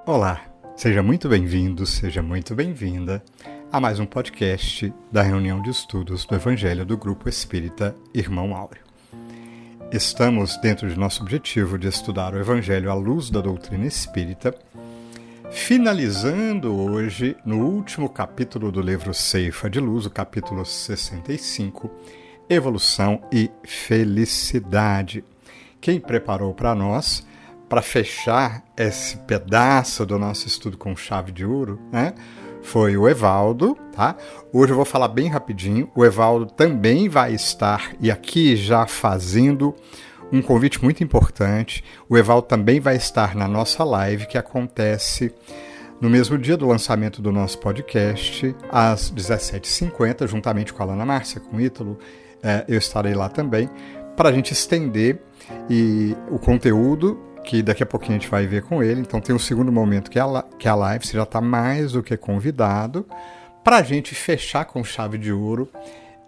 Olá, seja muito bem-vindo, seja muito bem-vinda a mais um podcast da reunião de estudos do Evangelho do Grupo Espírita Irmão Áureo. Estamos dentro de nosso objetivo de estudar o Evangelho à luz da doutrina espírita, finalizando hoje no último capítulo do livro Ceifa de Luz, o capítulo 65, Evolução e Felicidade. Quem preparou para nós, para fechar esse pedaço do nosso estudo com chave de ouro, foi o Evaldo, tá? Hoje eu vou falar bem rapidinho. O Evaldo também vai estar, e aqui já fazendo um convite muito importante, o Evaldo também vai estar na nossa live, que acontece no mesmo dia do lançamento do nosso podcast, às 17h50, juntamente com a Ana Márcia, com o Ítalo, eu estarei lá também, para a gente estender o conteúdo, que daqui a pouquinho a gente vai ver com ele. Então tem um segundo momento que é a live, você já está mais do que convidado, para a gente fechar com chave de ouro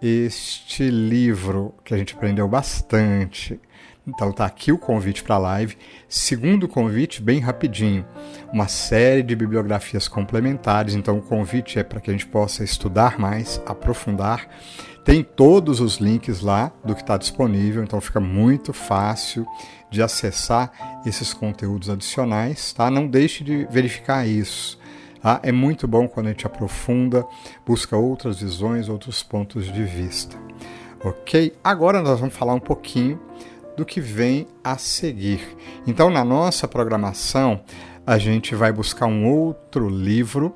este livro que a gente aprendeu bastante. Então tá aqui o convite para a live. Segundo convite, bem rapidinho, uma série de bibliografias complementares. Então o convite é para que a gente possa estudar mais, aprofundar. Tem todos os links lá do que está disponível, então fica muito fácil de acessar esses conteúdos adicionais, tá? Não deixe de verificar isso, tá? É muito bom quando a gente aprofunda, busca outras visões, outros pontos de vista, ok? Agora nós vamos falar um pouquinho do que vem a seguir. Então, na nossa programação, a gente vai buscar um outro livro,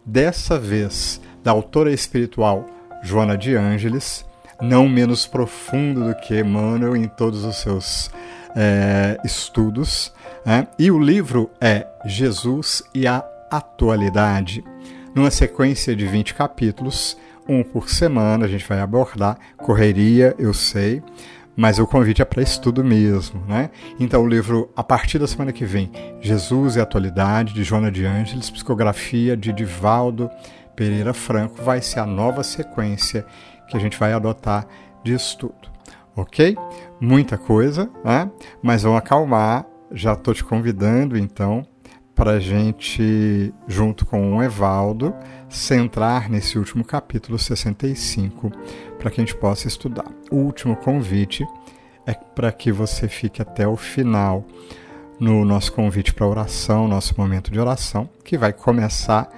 dessa vez da autora espiritual Joana de Ângeles, não menos profundo do que Emmanuel em todos os seus estudos, e o livro é Jesus e a Atualidade. Numa sequência de 20 capítulos, um por semana, a gente vai abordar. Correria, eu sei, mas o convite é para estudo mesmo, Então o livro, a partir da semana que vem, Jesus e a Atualidade, de Joana de Ângeles, psicografia de Divaldo Pereira Franco, vai ser a nova sequência que a gente vai adotar de estudo, ok? Muita coisa, mas vamos acalmar. Já estou te convidando, então, para a gente, junto com o Evaldo, centrar nesse último capítulo 65, para que a gente possa estudar. O último convite é para que você fique até o final no nosso convite para oração, nosso momento de oração, que vai começar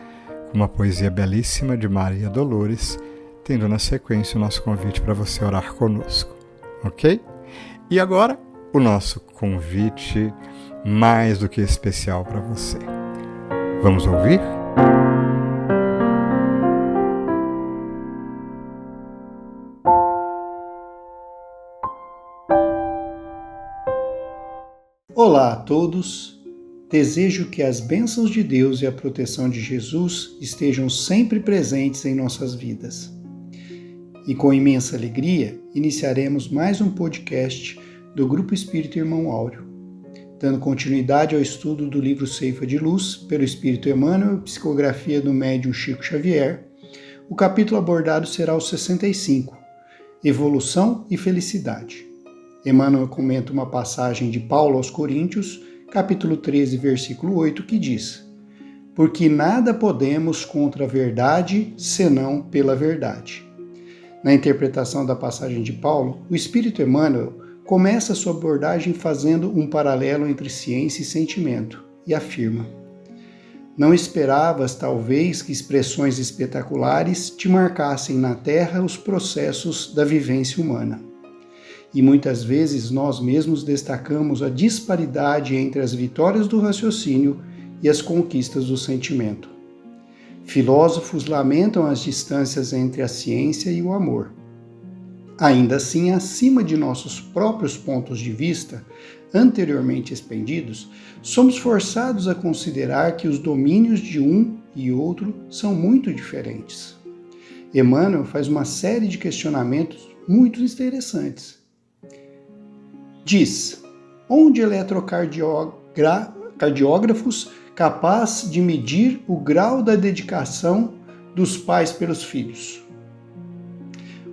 com uma poesia belíssima de Maria Dolores, tendo na sequência o nosso convite para você orar conosco, ok? E agora, o nosso convite mais do que especial para você. Vamos ouvir? Olá a todos, desejo que as bênçãos de Deus e a proteção de Jesus estejam sempre presentes em nossas vidas. E com imensa alegria, iniciaremos mais um podcast do Grupo Espírita Irmão Áureo, dando continuidade ao estudo do livro Ceifa de Luz, pelo Espírito Emmanuel, psicografia do médium Chico Xavier. O capítulo abordado será o 65, Evolução e Felicidade. Emmanuel comenta uma passagem de Paulo aos Coríntios, capítulo 13, versículo 8, que diz: porque nada podemos contra a verdade, senão pela verdade. Na interpretação da passagem de Paulo, o Espírito Emmanuel começa sua abordagem fazendo um paralelo entre ciência e sentimento, e afirma: não esperavas, talvez, que expressões espetaculares te marcassem na Terra os processos da vivência humana. E muitas vezes nós mesmos destacamos a disparidade entre as vitórias do raciocínio e as conquistas do sentimento. Filósofos lamentam as distâncias entre a ciência e o amor. Ainda assim, acima de nossos próprios pontos de vista, anteriormente expendidos, somos forçados a considerar que os domínios de um e outro são muito diferentes. Emmanuel faz uma série de questionamentos muito interessantes. Diz: onde eletrocardiógrafos capaz de medir o grau da dedicação dos pais pelos filhos?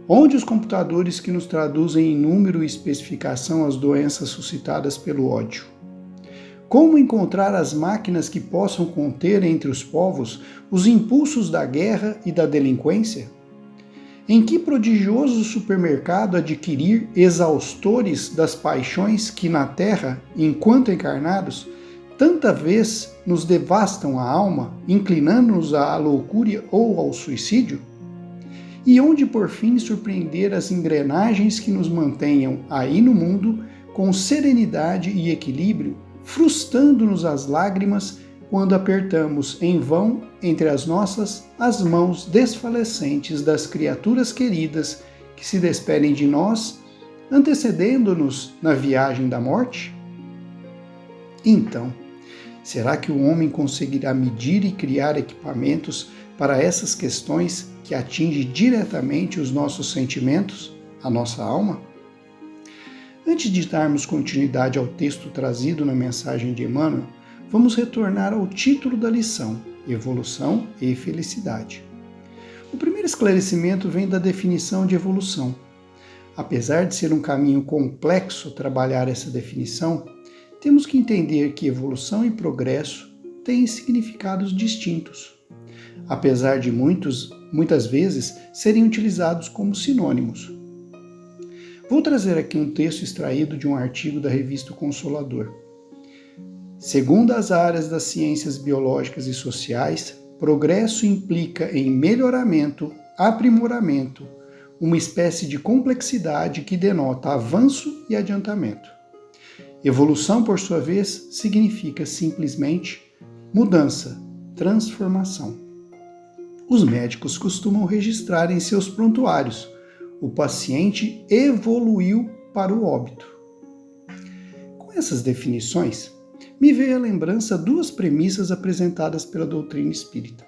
Onde os computadores que nos traduzem em número e especificação as doenças suscitadas pelo ódio? Como encontrar as máquinas que possam conter entre os povos os impulsos da guerra e da delinquência? Em que prodigioso supermercado adquirir exaustores das paixões que na terra, enquanto encarnados, tanta vez nos devastam a alma, inclinando-nos à loucura ou ao suicídio? E onde por fim surpreender as engrenagens que nos mantenham aí no mundo com serenidade e equilíbrio, frustrando-nos as lágrimas quando apertamos em vão entre as nossas as mãos desfalecentes das criaturas queridas que se despedem de nós, antecedendo-nos na viagem da morte? Então, será que o homem conseguirá medir e criar equipamentos para essas questões que atingem diretamente os nossos sentimentos, a nossa alma? Antes de darmos continuidade ao texto trazido na mensagem de Emmanuel, vamos retornar ao título da lição, Evolução e Felicidade. O primeiro esclarecimento vem da definição de evolução. Apesar de ser um caminho complexo trabalhar essa definição, temos que entender que evolução e progresso têm significados distintos, apesar de muitas vezes serem utilizados como sinônimos. Vou trazer aqui um texto extraído de um artigo da revista Consolador. Segundo as áreas das ciências biológicas e sociais, progresso implica em melhoramento, aprimoramento, uma espécie de complexidade que denota avanço e adiantamento. Evolução, por sua vez, significa simplesmente mudança, transformação. Os médicos costumam registrar em seus prontuários: o paciente evoluiu para o óbito. Com essas definições, me veio à lembrança duas premissas apresentadas pela doutrina espírita.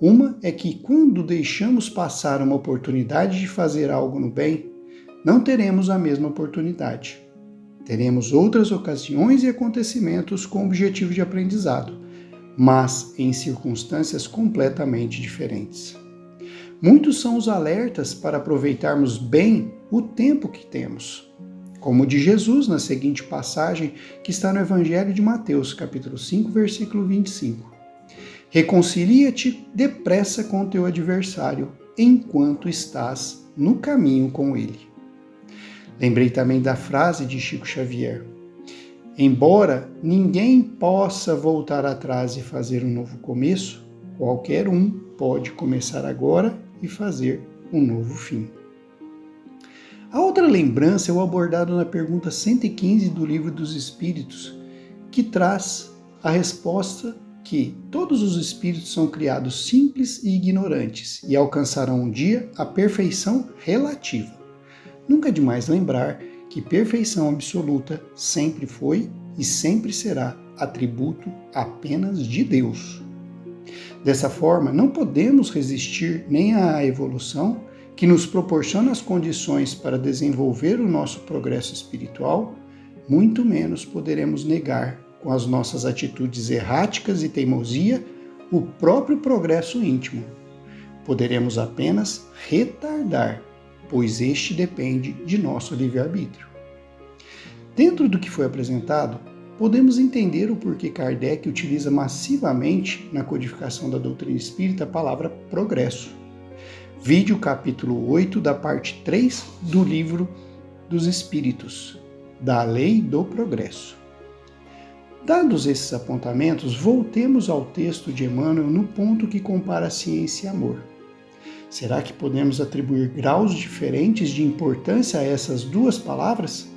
Uma é que quando deixamos passar uma oportunidade de fazer algo no bem, não teremos a mesma oportunidade. Teremos outras ocasiões e acontecimentos com objetivo de aprendizado, mas em circunstâncias completamente diferentes. Muitos são os alertas para aproveitarmos bem o tempo que temos, como o de Jesus na seguinte passagem que está no Evangelho de Mateus, capítulo 5, versículo 25. Reconcilia-te depressa com teu adversário, enquanto estás no caminho com ele. Lembrei também da frase de Chico Xavier: embora ninguém possa voltar atrás e fazer um novo começo, qualquer um pode começar agora e fazer um novo fim. A outra lembrança é o abordado na pergunta 115 do Livro dos Espíritos, que traz a resposta que todos os espíritos são criados simples e ignorantes e alcançarão um dia a perfeição relativa. Nunca é demais lembrar que perfeição absoluta sempre foi e sempre será atributo apenas de Deus. Dessa forma, não podemos resistir nem à evolução, que nos proporciona as condições para desenvolver o nosso progresso espiritual, muito menos poderemos negar, com as nossas atitudes erráticas e teimosia, o próprio progresso íntimo. Poderemos apenas retardar, pois este depende de nosso livre-arbítrio. Dentro do que foi apresentado, podemos entender o porquê Kardec utiliza massivamente na codificação da doutrina espírita a palavra progresso. Vide o capítulo 8 da parte 3 do Livro dos Espíritos, da Lei do Progresso. Dados esses apontamentos, voltemos ao texto de Emmanuel no ponto que compara ciência e amor. Será que podemos atribuir graus diferentes de importância a essas duas palavras?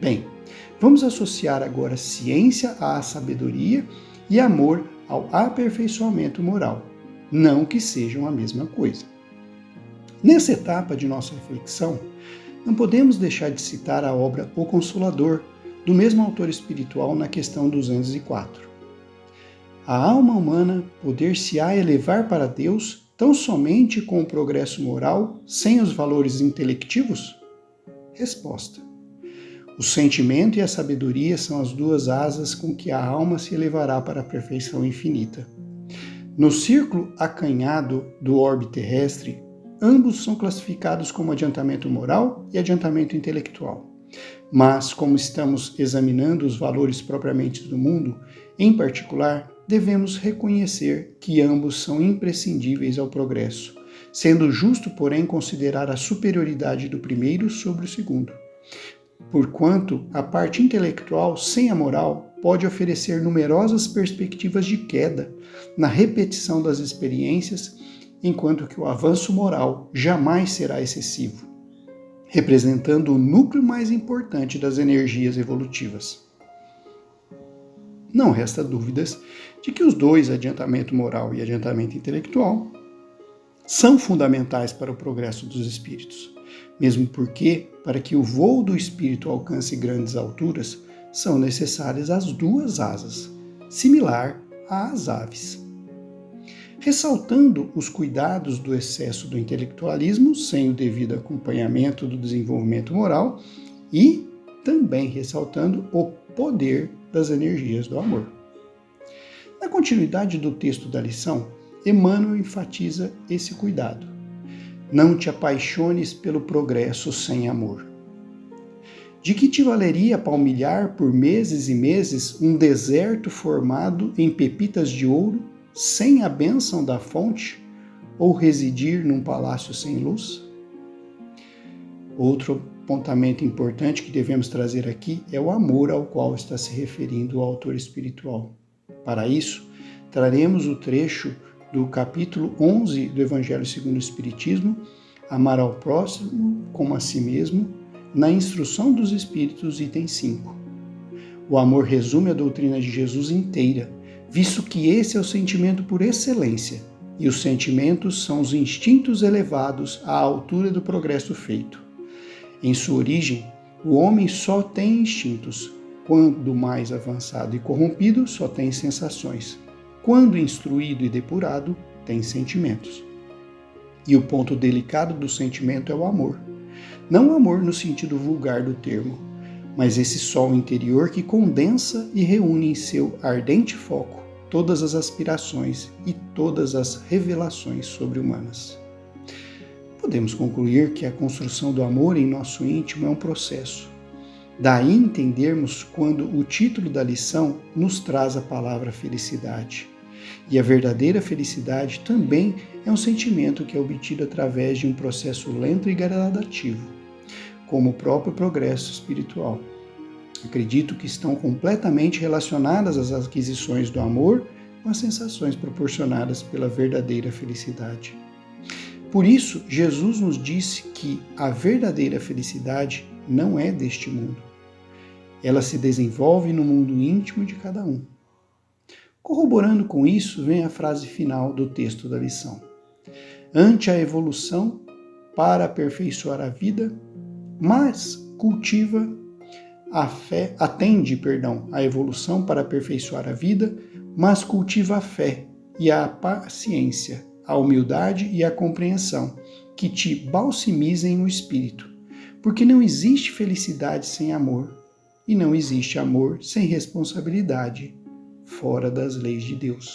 Bem, vamos associar agora ciência à sabedoria e amor ao aperfeiçoamento moral, não que sejam a mesma coisa. Nessa etapa de nossa reflexão, não podemos deixar de citar a obra O Consolador, do mesmo autor espiritual, na questão 204. A alma humana poder-se-á elevar para Deus tão somente com o progresso moral, sem os valores intelectivos? Resposta: o sentimento e a sabedoria são as duas asas com que a alma se elevará para a perfeição infinita. No círculo acanhado do orbe terrestre, ambos são classificados como adiantamento moral e adiantamento intelectual. Mas, como estamos examinando os valores propriamente do mundo, em particular, devemos reconhecer que ambos são imprescindíveis ao progresso, sendo justo, porém, considerar a superioridade do primeiro sobre o segundo. Porquanto a parte intelectual, sem a moral, pode oferecer numerosas perspectivas de queda na repetição das experiências, enquanto que o avanço moral jamais será excessivo, representando o núcleo mais importante das energias evolutivas. Não resta dúvidas de que os dois, adiantamento moral e adiantamento intelectual, são fundamentais para o progresso dos espíritos, mesmo porque, para que o voo do espírito alcance grandes alturas, são necessárias as duas asas, similar às aves. Ressaltando os cuidados do excesso do intelectualismo, sem o devido acompanhamento do desenvolvimento moral, e também ressaltando o poder das energias do amor. Na continuidade do texto da lição, Emmanuel enfatiza esse cuidado. Não te apaixones pelo progresso sem amor. De que te valeria palmilhar por meses e meses um deserto formado em pepitas de ouro, sem a bênção da fonte, ou residir num palácio sem luz? Outro apontamento importante que devemos trazer aqui é o amor ao qual está se referindo o autor espiritual. Para isso, traremos o trecho do capítulo 11 do Evangelho segundo o Espiritismo, amar ao próximo como a si mesmo, na Instrução dos Espíritos, item 5. O amor resume a doutrina de Jesus inteira, visto que esse é o sentimento por excelência, e os sentimentos são os instintos elevados à altura do progresso feito. Em sua origem, o homem só tem instintos. Quando mais avançado e corrompido, só tem sensações. Quando instruído e depurado, tem sentimentos. E o ponto delicado do sentimento é o amor. Não o amor no sentido vulgar do termo, mas esse sol interior que condensa e reúne em seu ardente foco todas as aspirações e todas as revelações sobre-humanas. Podemos concluir que a construção do amor em nosso íntimo é um processo. Daí entendermos quando o título da lição nos traz a palavra felicidade. E a verdadeira felicidade também é um sentimento que é obtido através de um processo lento e gradativo, como o próprio progresso espiritual. Acredito que estão completamente relacionadas as aquisições do amor com as sensações proporcionadas pela verdadeira felicidade. Por isso, Jesus nos disse que a verdadeira felicidade não é deste mundo. Ela se desenvolve no mundo íntimo de cada um. Corroborando com isso, vem a frase final do texto da lição. Ante a evolução, para aperfeiçoar a vida, mas atende a evolução para aperfeiçoar a vida, mas cultiva a fé e a paciência, a humildade e a compreensão, que te balsamizem o espírito, porque não existe felicidade sem amor, e não existe amor sem responsabilidade, fora das leis de Deus.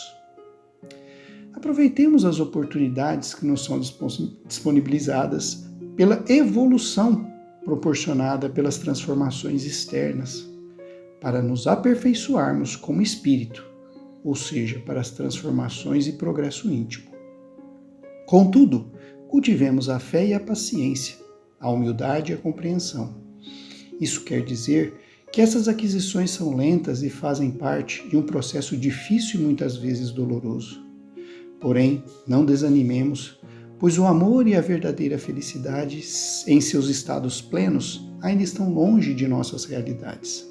Aproveitemos as oportunidades que nos são disponibilizadas pela evolução proporcionada pelas transformações externas, para nos aperfeiçoarmos como espírito, ou seja, para as transformações e progresso íntimo. Contudo, cultivemos a fé e a paciência, a humildade e a compreensão. Isso quer dizer que essas aquisições são lentas e fazem parte de um processo difícil e muitas vezes doloroso. Porém, não desanimemos, pois o amor e a verdadeira felicidade, em seus estados plenos, ainda estão longe de nossas realidades.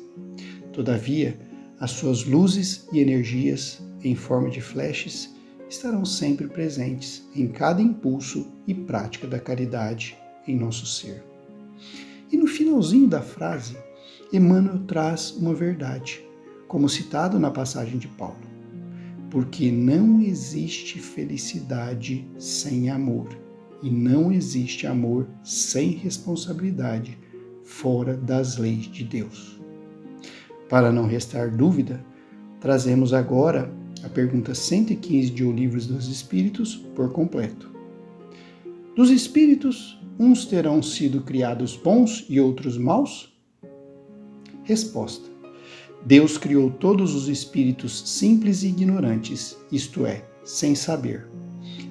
Todavia, as suas luzes e energias, em forma de flashes, estarão sempre presentes em cada impulso e prática da caridade em nosso ser. E no finalzinho da frase, Emmanuel traz uma verdade, como citado na passagem de Paulo. Porque não existe felicidade sem amor, e não existe amor sem responsabilidade, fora das leis de Deus. Para não restar dúvida, trazemos agora a pergunta 115 de O Livro dos Espíritos por completo. Dos espíritos, uns terão sido criados bons e outros maus? Resposta: Deus criou todos os espíritos simples e ignorantes, isto é, sem saber.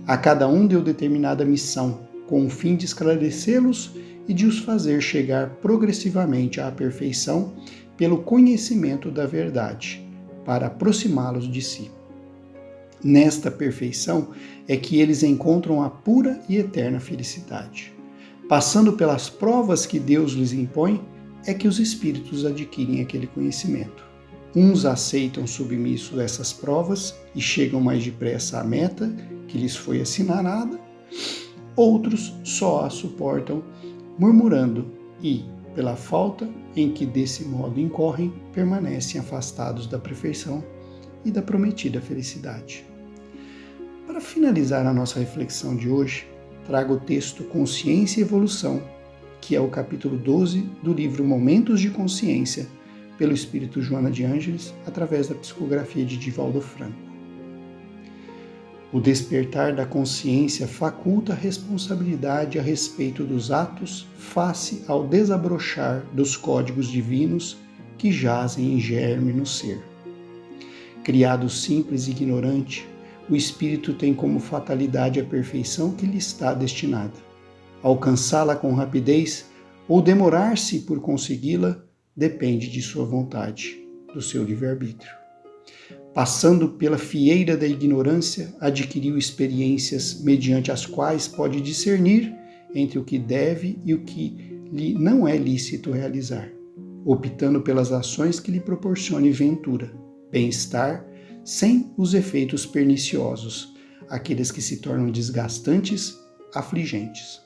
A cada um deu determinada missão, com o fim de esclarecê-los e de os fazer chegar progressivamente à perfeição pelo conhecimento da verdade, para aproximá-los de si. Nesta perfeição é que eles encontram a pura e eterna felicidade. Passando pelas provas que Deus lhes impõe, é que os espíritos adquirem aquele conhecimento. Uns aceitam submissos essas provas e chegam mais depressa à meta que lhes foi assinalada, outros só a suportam murmurando e, pela falta em que desse modo incorrem, permanecem afastados da perfeição e da prometida felicidade. Para finalizar a nossa reflexão de hoje, trago o texto Consciência e Evolução, que é o capítulo 12 do livro Momentos de Consciência, pelo Espírito Joana de Ângeles, através da psicografia de Divaldo Franco. O despertar da consciência faculta a responsabilidade a respeito dos atos face ao desabrochar dos códigos divinos que jazem em germe no ser. Criado simples e ignorante, o espírito tem como fatalidade a perfeição que lhe está destinada. Alcançá-la com rapidez ou demorar-se por consegui-la depende de sua vontade, do seu livre-arbítrio. Passando pela fieira da ignorância, adquiriu experiências mediante as quais pode discernir entre o que deve e o que lhe não é lícito realizar, optando pelas ações que lhe proporcionem ventura, bem-estar, sem os efeitos perniciosos, aqueles que se tornam desgastantes, afligentes.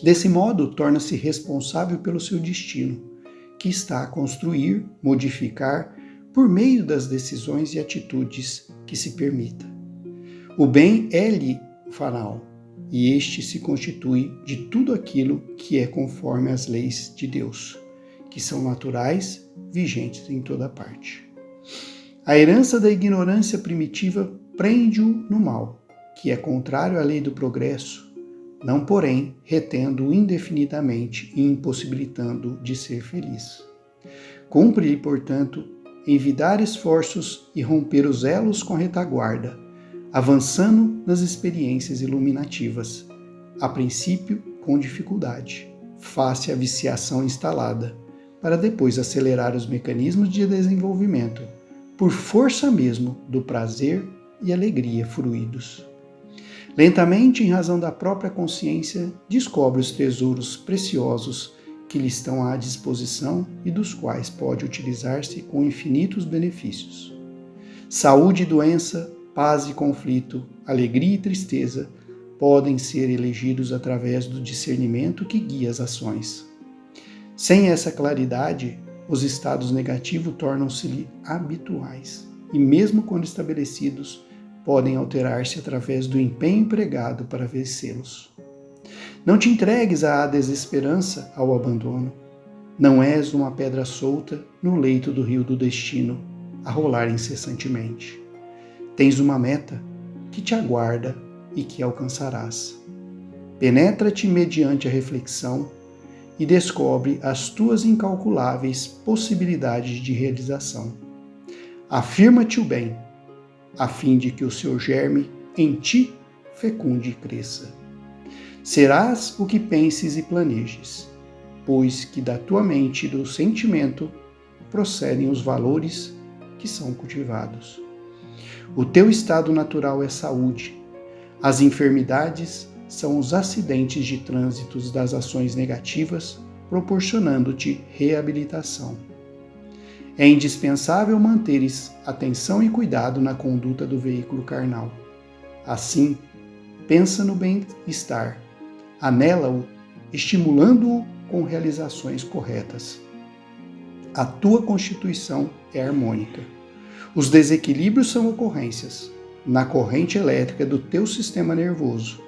Desse modo, torna-se responsável pelo seu destino, que está a construir, modificar, por meio das decisões e atitudes que se permita. O bem é-lhe fanal, e este se constitui de tudo aquilo que é conforme às leis de Deus, que são naturais, vigentes em toda parte. A herança da ignorância primitiva prende-o no mal, que é contrário à lei do progresso, não, porém, retendo-o indefinidamente e impossibilitando-o de ser feliz. Cumpre-lhe, portanto, envidar esforços e romper os elos com a retaguarda, avançando nas experiências iluminativas, a princípio com dificuldade, face à viciação instalada, para depois acelerar os mecanismos de desenvolvimento, por força mesmo do prazer e alegria fruídos. Lentamente, em razão da própria consciência, descobre os tesouros preciosos que lhe estão à disposição e dos quais pode utilizar-se com infinitos benefícios. Saúde e doença, paz e conflito, alegria e tristeza podem ser elegidos através do discernimento que guia as ações. Sem essa claridade, os estados negativos tornam-se-lhe habituais e, mesmo quando estabelecidos, podem alterar-se através do empenho empregado para vencê-los. Não te entregues à desesperança, ao abandono. Não és uma pedra solta no leito do rio do destino, a rolar incessantemente. Tens uma meta que te aguarda e que alcançarás. Penetra-te mediante a reflexão e descobre as tuas incalculáveis possibilidades de realização. Afirma-te o bem, a fim de que o seu germe em ti fecunde e cresça. Serás o que penses e planejes, pois que da tua mente e do sentimento procedem os valores que são cultivados. O teu estado natural é saúde. As enfermidades são os acidentes de trânsitos das ações negativas, proporcionando-te reabilitação. É indispensável manteres atenção e cuidado na conduta do veículo carnal. Assim, pensa no bem-estar, anela-o, estimulando-o com realizações corretas. A tua constituição é harmônica. Os desequilíbrios são ocorrências na corrente elétrica do teu sistema nervoso,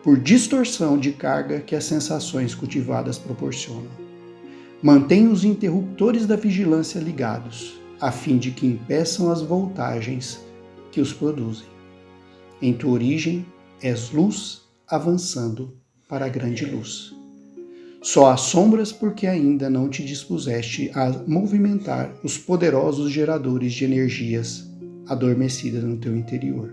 por distorção de carga que as sensações cultivadas proporcionam. Mantém os interruptores da vigilância ligados, a fim de que impeçam as voltagens que os produzem. Em tua origem, és luz avançando para a grande luz. Só assombras porque ainda não te dispuseste a movimentar os poderosos geradores de energias adormecidas no teu interior.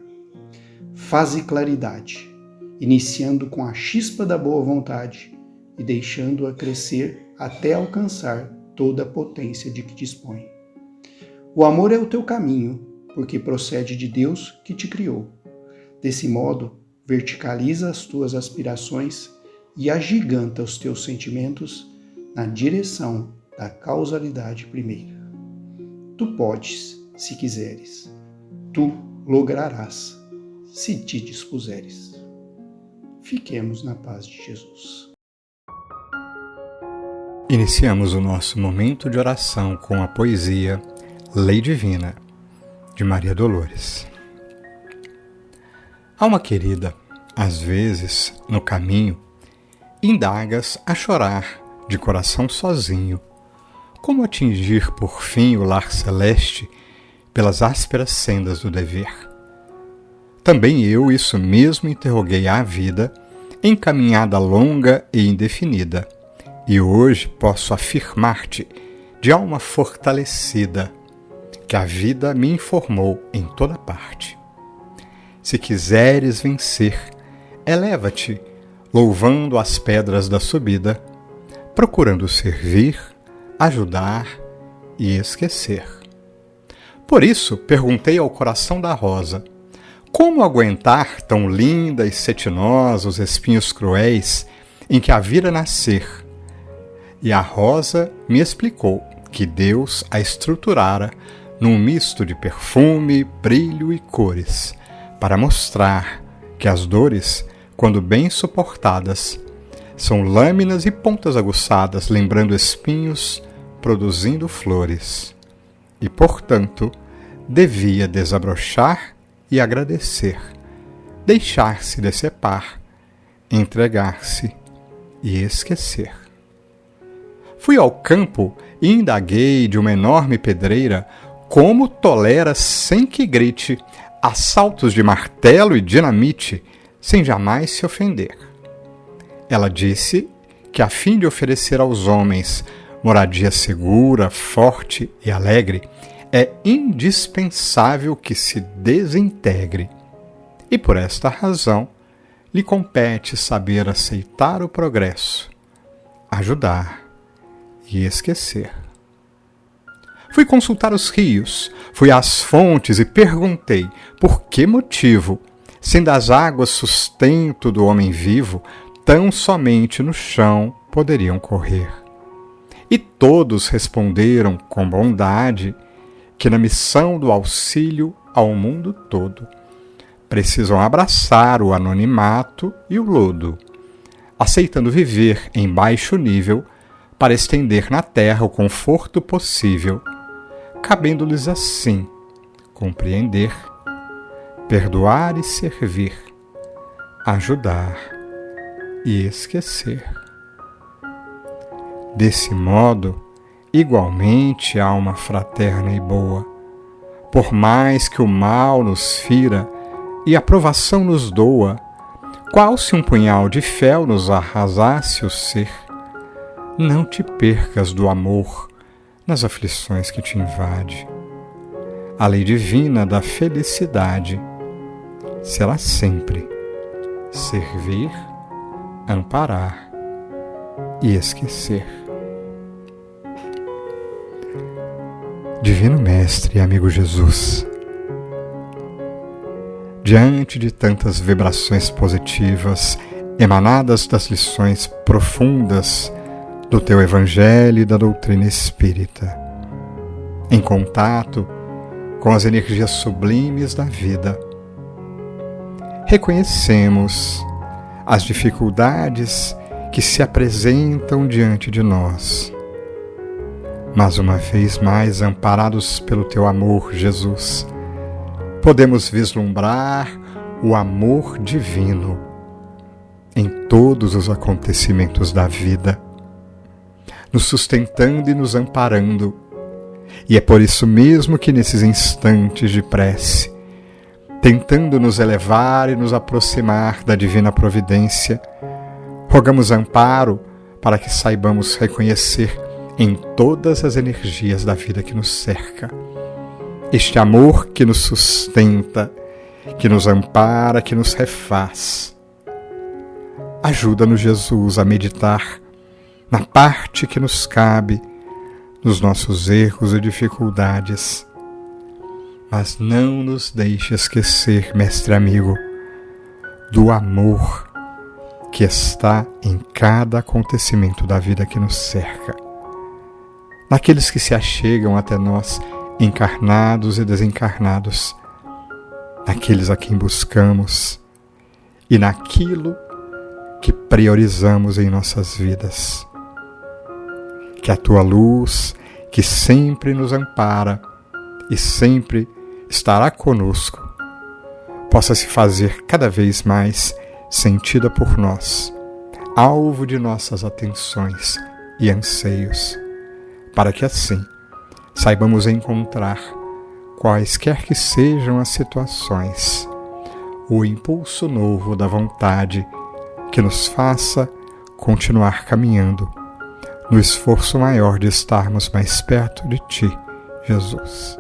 Faze claridade, iniciando com a chispa da boa vontade e deixando-a crescer até alcançar toda a potência de que dispõe. O amor é o teu caminho, porque procede de Deus que te criou. Desse modo, verticaliza as tuas aspirações e agiganta os teus sentimentos na direção da causalidade primeira. Tu podes, se quiseres. Tu lograrás, se te dispuseres. Fiquemos na paz de Jesus. Iniciamos o nosso momento de oração com a poesia Lei Divina, de Maria Dolores. Alma querida, às vezes, no caminho, indagas a chorar de coração sozinho, como atingir por fim o lar celeste pelas ásperas sendas do dever. Também eu isso mesmo interroguei à vida, em caminhada longa e indefinida, e hoje posso afirmar-te, de alma fortalecida, que a vida me informou em toda parte. Se quiseres vencer, eleva-te, louvando as pedras da subida, procurando servir, ajudar e esquecer. Por isso, perguntei ao coração da rosa, como aguentar tão linda e cetinosa os espinhos cruéis em que a vira nascer? E a rosa me explicou que Deus a estruturara num misto de perfume, brilho e cores, para mostrar que as dores, quando bem suportadas, são lâminas e pontas aguçadas, lembrando espinhos, produzindo flores. E, portanto, devia desabrochar e agradecer, deixar-se decepar, entregar-se e esquecer. Fui ao campo e indaguei de uma enorme pedreira como tolera sem que grite assaltos de martelo e dinamite, sem jamais se ofender. Ela disse que, a fim de oferecer aos homens moradia segura, forte e alegre, é indispensável que se desintegre. E por esta razão, lhe compete saber aceitar o progresso, ajudar e esquecer. Fui consultar os rios, fui às fontes e perguntei por que motivo, sendo as águas sustento do homem vivo, tão somente no chão poderiam correr. E todos responderam com bondade que na missão do auxílio ao mundo todo precisam abraçar o anonimato e o lodo, aceitando viver em baixo nível para estender na terra o conforto possível, cabendo-lhes assim compreender, perdoar e servir, ajudar e esquecer. Desse modo, igualmente, alma fraterna e boa, por mais que o mal nos fira e a provação nos doa, qual se um punhal de fel nos arrasasse o ser, não te percas do amor nas aflições que te invade. A lei divina da felicidade será sempre servir, amparar e esquecer. Divino Mestre e amigo Jesus, diante de tantas vibrações positivas emanadas das lições profundas do teu Evangelho e da doutrina espírita, em contato com as energias sublimes da vida, reconhecemos as dificuldades que se apresentam diante de nós. Mas uma vez mais, amparados pelo teu amor, Jesus, podemos vislumbrar o amor divino em todos os acontecimentos da vida, nos sustentando e nos amparando. E é por isso mesmo que nesses instantes de prece, tentando nos elevar e nos aproximar da divina providência, rogamos amparo para que saibamos reconhecer em todas as energias da vida que nos cerca este amor que nos sustenta, que nos ampara, que nos refaz. Ajuda-nos, Jesus, a meditar na parte que nos cabe, nos nossos erros e dificuldades. Mas não nos deixe esquecer, mestre amigo, do amor que está em cada acontecimento da vida que nos cerca. Naqueles que se achegam até nós, encarnados e desencarnados, naqueles a quem buscamos e naquilo que priorizamos em nossas vidas. Que a tua luz, que sempre nos ampara e sempre estará conosco, possa se fazer cada vez mais sentida por nós, alvo de nossas atenções e anseios, para que assim saibamos encontrar, quaisquer que sejam as situações, o impulso novo da vontade que nos faça continuar caminhando no esforço maior de estarmos mais perto de Ti, Jesus.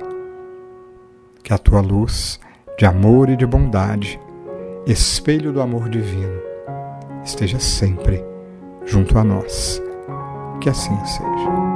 Que a Tua luz de amor e de bondade, espelho do amor divino, esteja sempre junto a nós. Que assim seja.